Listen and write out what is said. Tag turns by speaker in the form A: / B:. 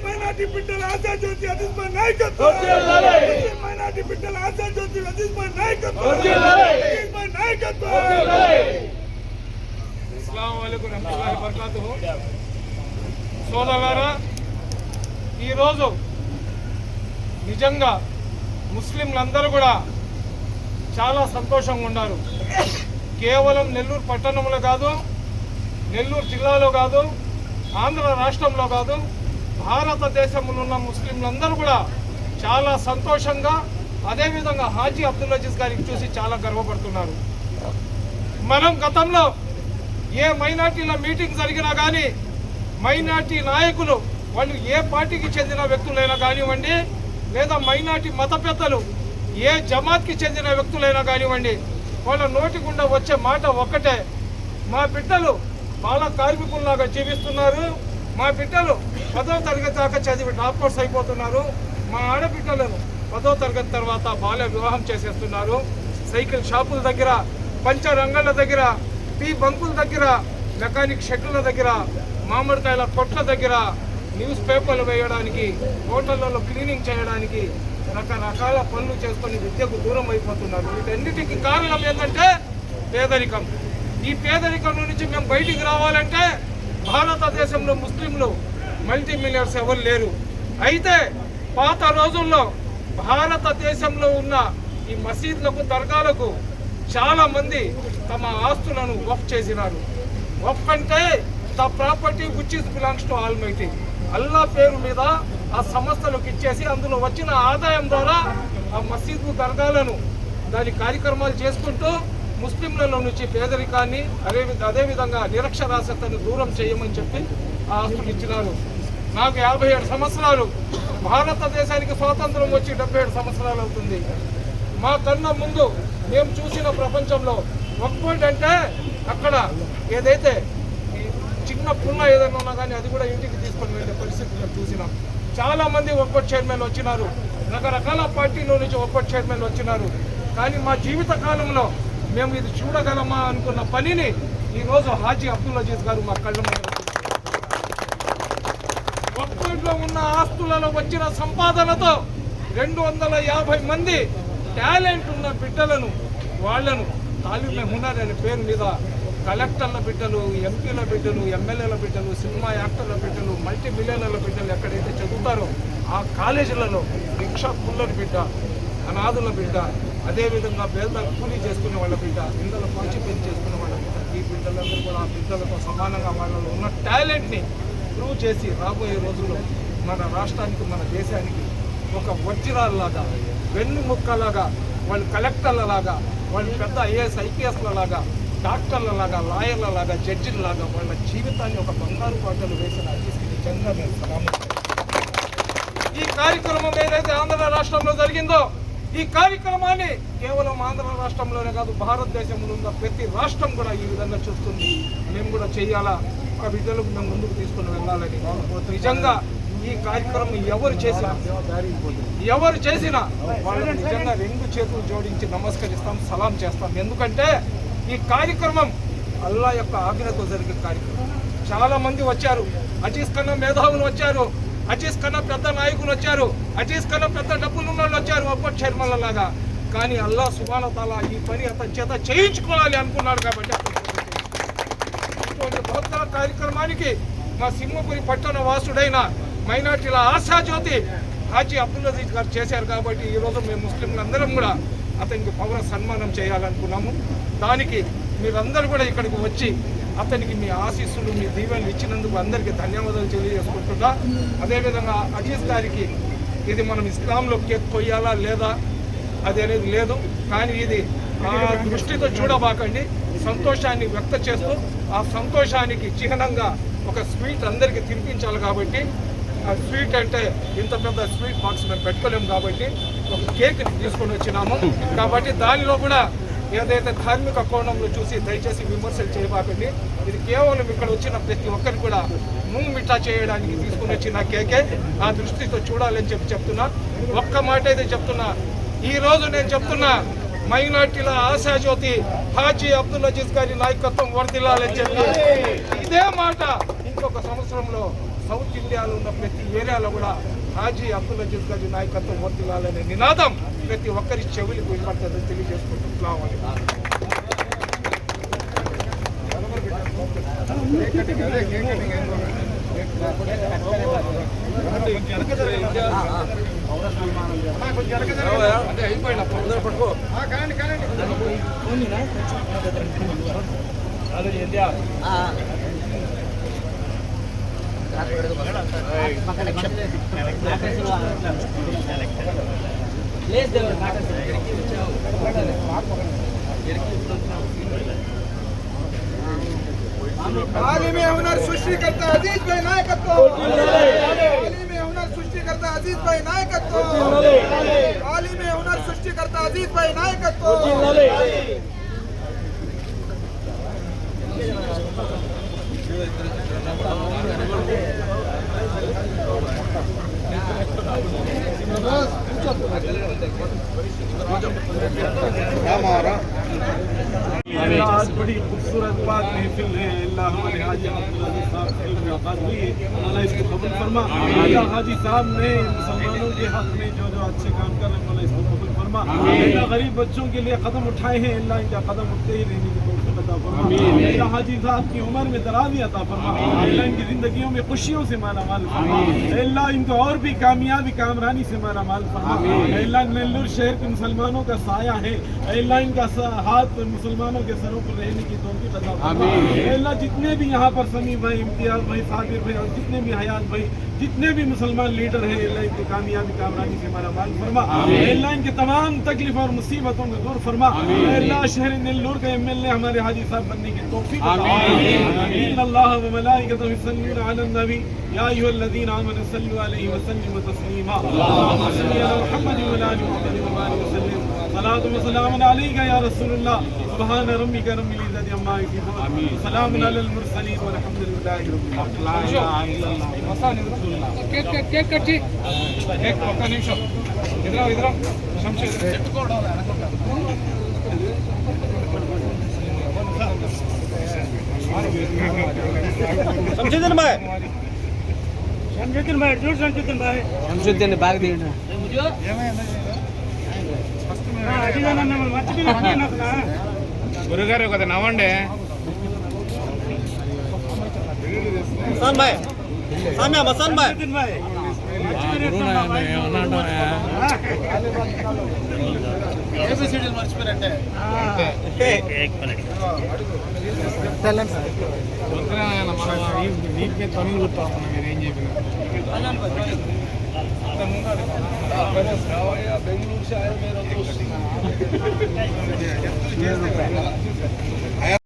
A: Minority బిడ్డల ఆశా జ్యోతి అజీజ్ భాయ్ నాయకత్వం, minority బిడ్డల ఆశా జ్యోతి అజీజ్ భాయ్ నాయకత్వం, అజీజ్ భాయ్ నాయకత్వం. అస్సలాము అలైకుం వరహ్మతుల్లాహి వబరకాతుహు. సోదరులారా, ఈరోజు నిజంగా ముస్లింలందరూ కూడా చాలా సంతోషంగా ఉన్నారు. కేవలం నెల్లూరు పట్టణంలో కాదు, నెల్లూరు జిల్లాలో కాదు, ఆంధ్ర రాష్ట్రంలో కాదు, భారతదేశంలో ఉన్న ముస్లింలందరూ కూడా చాలా సంతోషంగా, అదేవిధంగా హాజీ అబ్దుల్ అజీజ్ గారికి చూసి చాలా గర్వపడుతున్నారు. మనం గతంలో ఏ మైనార్టీల మీటింగ్ జరిగినా కానీ మైనార్టీ నాయకులు వాళ్ళు ఏ పార్టీకి చెందిన వ్యక్తులైనా కానివ్వండి, లేదా మైనార్టీ మత పెద్దలు ఏ జమాత్కి చెందిన వ్యక్తులైనా కానివ్వండి, వాళ్ళ నోటి గుండా వచ్చే మాట ఒక్కటే, మా బిడ్డలు బాల కార్మికుల్లాగా జీవిస్తున్నారు, మా బిడ్డలు 10వ తరగతి దాకా చదివి డాక్టర్స్ అయిపోతున్నారు, మా ఆడబిడ్డలను 10వ తరగతి తర్వాత బాల్య వివాహం చేసేస్తున్నారు, సైకిల్ షాపుల దగ్గర, పంచర్ అంగళ్ళ దగ్గర, టీ బంకుల దగ్గర, మెకానిక్ షెడ్ల దగ్గర, మామిడికాయల కొట్ల దగ్గర, న్యూస్ పేపర్లు వేయడానికి, హోటళ్లలో క్లీనింగ్ చేయడానికి రకరకాల పనులు చేసుకొని విద్యకు దూరం అయిపోతున్నారు. వీటన్నిటికీ కారణం ఏంటంటే పేదరికం. ఈ పేదరికం నుంచి మేము బయటికి రావాలంటే భారతదేశంలో ముస్లింలు మల్టీ మిలియనర్స్ ఎవరు లేరు. అయితే పాత రోజుల్లో భారతదేశంలో ఉన్న ఈ మసీదులకు, దర్గాలకు చాలా మంది తమ ఆస్తులను వఫ్ చేసినారు. వఫ్ అంటే the property which is belongs to almighty. Allah పేరు మీద ఆ సంస్థలకు ఇచ్చేసి అందులో వచ్చిన ఆదాయం ద్వారా ఆ మసీదు, దర్గాలను దాని కార్యక్రమాలు చేసుకుంటూ ముస్లింలలో నుంచి పేదరికాన్ని, అదేవిధంగా నిరక్షరాస్యతను దూరం చేయమని చెప్పి ఆ ఆస్తులు ఇచ్చినారు. నాకు 57 సంవత్సరాలు, భారతదేశానికి స్వాతంత్రం వచ్చి 77 సంవత్సరాలు అవుతుంది. మా కన్నా ముందు మేము చూసిన ప్రపంచంలో వక్ఫ్ అంటే అక్కడ ఏదైతే చిన్న పుల్ల ఏదైనా ఉన్నా కానీ అది కూడా ఇంటికి తీసుకొని వెళ్ళే పరిస్థితి మేము చూసినాం. చాలామంది వక్ఫ్ చైర్మన్లు వచ్చినారు, రకరకాల పార్టీల నుంచి వక్ఫ్ చైర్మన్లు వచ్చినారు. కానీ మా జీవిత కాలంలో మేము ఇది చూడగలమా అనుకున్న పనిని ఈరోజు హాజీ అబ్దుల్ అజీజ్ గారు మా కళ్ళ ముందు వక్ఫ్లో ఉన్న ఆస్తులలో వచ్చిన సంపాదనతో 250 మంది టాలెంట్ ఉన్న బిడ్డలను, వాళ్లను తాలిబే హునర్ అనే పేరు మీద కలెక్టర్ల బిడ్డలు, ఎంపీల బిడ్డలు, ఎమ్మెల్యేల బిడ్డలు, సినిమా యాక్టర్ల బిడ్డలు, మల్టీ మిలియనర్ల బిడ్డలు ఎక్కడైతే చదువుతారో ఆ కాలేజీలలో రిక్షా పుల్లల బిడ్డ, అనాథుల బిడ్డ, అదేవిధంగా పేదల కూలీ చేసుకునే వాళ్ళ బిడ్డ, ఇళ్ళలో పాచి పెళ్లి చేసుకునే వాళ్ళ బిడ్డ, ఈ బిడ్డలందరూ కూడా ఆ బిడ్డలతో సమానంగా వాళ్ళలో ఉన్న టాలెంట్ని ప్రూవ్ చేసి రాబోయే రోజుల్లో మన రాష్ట్రానికి, మన దేశానికి ఒక వజ్రాలలాగా, వెన్నుముక్కలాగా, వాళ్ళు కలెక్టర్లలాగా, వాళ్ళు పెద్ద ఐఏఎస్ ఐపీఎస్లలాగా, డాక్టర్లలాగా, లాయర్లలాగా, జడ్జిలలాగా వాళ్ళ జీవితాన్ని ఒక బంగారు పాటలు వేసిన అజీజ్కి నిజంగా మేము సలాం. ఈ కార్యక్రమం ఏదైతే ఆంధ్ర రాష్ట్రంలో జరిగిందో, ఈ కార్యక్రమాన్ని కేవలం ఆంధ్ర రాష్ట్రంలోనే కాదు, భారతదేశంలో ఉన్న ప్రతి రాష్ట్రం కూడా ఈ విధంగా చూస్తుంది. మేము కూడా చేయాలా, ఆ విద్యలకు మేము ముందుకు తీసుకుని వెళ్ళాలని. నిజంగా ఈ కార్యక్రమం ఎవరు చేసినా వాళ్ళని నిజంగా 2 చేతులు జోడించి నమస్కరిస్తాం, సలాం చేస్తాం. ఎందుకంటే ఈ కార్యక్రమం అల్లా యొక్క ఆజ్ఞతో జరిగే కార్యక్రమం. చాలా మంది వచ్చారు, అజీజ్ కన్నా మేధావులు వచ్చారు, అజీజ్ కన్నా పెద్ద నాయకులు వచ్చారు, అజీజ్ కన్నా పెద్ద డబ్బులు ఉన్న వాళ్ళు వచ్చారు, వక్ఫ్ చైర్మన్ల లాగా. కానీ అల్లా సుబ్హానహు వ తఆలా ఈ పని అతని చేత చేయించుకోవాలి అనుకున్నాడు. కాబట్టి ఇటువంటి బృహత్తర కార్యక్రమానికి మా సింహపురి పట్టణ వాసుడైన మైనార్టీల ఆశాజ్యోతి హాజీ అబ్దుల్ అజీజ్ గారు చేశారు. కాబట్టి ఈరోజు మేము ముస్లింలందరం కూడా అతనికి పౌర సన్మానం చేయాలనుకున్నాము. దానికి మీరందరూ కూడా ఇక్కడికి వచ్చి అతనికి మీ ఆశీస్సులు, మీ దీవెనలు ఇచ్చినందుకు అందరికీ ధన్యవాదాలు తెలియజేసుకుంటున్నా. అదేవిధంగా అజీజ్ గారికి ఇది మనం ఇస్లాంలో కేక్ కొయ్యాలా లేదా అది అనేది లేదు, కానీ ఇది ఆ దృష్టితో చూడబాకండి. సంతోషాన్ని వ్యక్తం చేస్తూ ఆ సంతోషానికి చిహ్నంగా ఒక స్వీట్ అందరికీ తినిపించాలి. కాబట్టి ఆ స్వీట్ అంటే ఇంత పెద్ద స్వీట్ బాక్స్ మేము పెట్టుకోలేము, కాబట్టి ఒక కేక్ని తీసుకొని వచ్చినాము. కాబట్టి దానిలో కూడా ఏదైతే ధార్మిక కోణంలో చూసి దయచేసి విమర్శలు చేయబాకండి. ఇది కేవలం ఇక్కడ వచ్చిన ప్రతి ఒక్కరికి కూడా ముంగ్ మిఠా చేయడానికి తీసుకుని వచ్చిన కేకే. ఆ దృష్టితో చూడాలని చెప్తున్నా. ఒక్క మాట అయితే చెప్తున్నా, ఈరోజు నేను చెప్తున్నా, మైనార్టీల ఆశాజ్యోతి హాజీ అబ్దుల్ అజీజ్ గారి నాయకత్వం వర్ధిల్లాలని చెప్పి ఇదే మాట ఇంకొక సంవత్సరంలో సౌత్ ఇండియాలో ఉన్న ప్రతి ఏరియాలో కూడా హాజీ అబ్దుల్ అజీజ్ గారి నాయకత్వం వర్ధిల్లాలనే నినాదం ప్రతి ఒక్కరి చెవులకు వినపడుతుందని తెలియజేసుకుంటున్నాం.
B: आलिम हुनर सृष्टिकर्ता अजीज भाई नायकत्व, आलिम हुनर सृष्टिकर्ता अजीज भाई नायकत्व, आलिम हुनर सृष्टिकर्ता अजीज भाई नायकत्व.
C: आज बड़ी खूबसूरत बात महफिल है। अल्लाह हमारे हाजी अब्दुल अजीज साहब की मुलाकात हुई है, अल्लाह इसको कबूल फरमा। अल्लाह हाजी साहब ने मुसलमानों के हक में जो जो अच्छे काम कर रहे हैं अल्लाह इसको कबूल फरमा। अल्लाह गरीब बच्चों के लिए कदम उठाए हैं, अल्लाह इनका कदम उठते ही रहने की तौफीक अता फरमा। अल्लाह हाजी साहब की उम्र में दराज़ी अता फरमा, अल्लाह इनकी जिंदगियों में खुशियों से माला माल फरमा, अल्लाह इनको और भी कामयाबी कामरानी से माला माल फरमा। अल्लाह नेल्लूर शहर के मुसलमानों का साया है, अल्लाह इनका हाथ मुसलमानों के सरों पर रहने की तौफीक अता फरमा। अल्लाह जितने भी यहाँ पर समी भाई, इम्तियाज भाई, साबिर भाई और जितने भी हयात भाई, जितने भी मुसलमान लीडर हैं, अल्लाह इनकी कामयाबी कामरानी से माला माल फरमा। अल्लाह इनके तमाम तकलीफ और मुसीबतों को दूर फरमा। अल्लाह शहर नेल्लूर का एमएलए हमारे हाजी साहब बनने की तौफीक अता फरमा। अल्लाह व मलाइकतहु युसल्लूना अलन नबी या अय्युहल्लज़ीना आमनू सल्लू अलैहि व सल्लिमू तस्लीमा। अल्लाहुम्मा सल्लि अला मुहम्मद व अला आलि मुहम्मद व बारिक व सल्लिम। सलातु व सलामुन अलैका या रसूलल्लाह। सुब्हान रब्बिका रब्बिल इज्जति अम्मा यसिफून, सलामुन अलल मुरसलीन वल्हम्दुलिल्लाहि रब्बिल आलमीन।
A: కేక్ కట్ చేయి, కేక్ ఒక్క నిమిషం ఇద్దరు శంషేద్
D: शमशुद्दीन भाई, जोर शमशुद्दीन भाई, शमशुद्दीन बैग दिए
A: గురుగారు కదా నవ్వండి.
D: मसान भाई, सामने मसान भाई,
A: నీట్ మీద పనులు గుర్తొస్తున్నాం మీరు ఏం చెప్పిన బెంగళూరు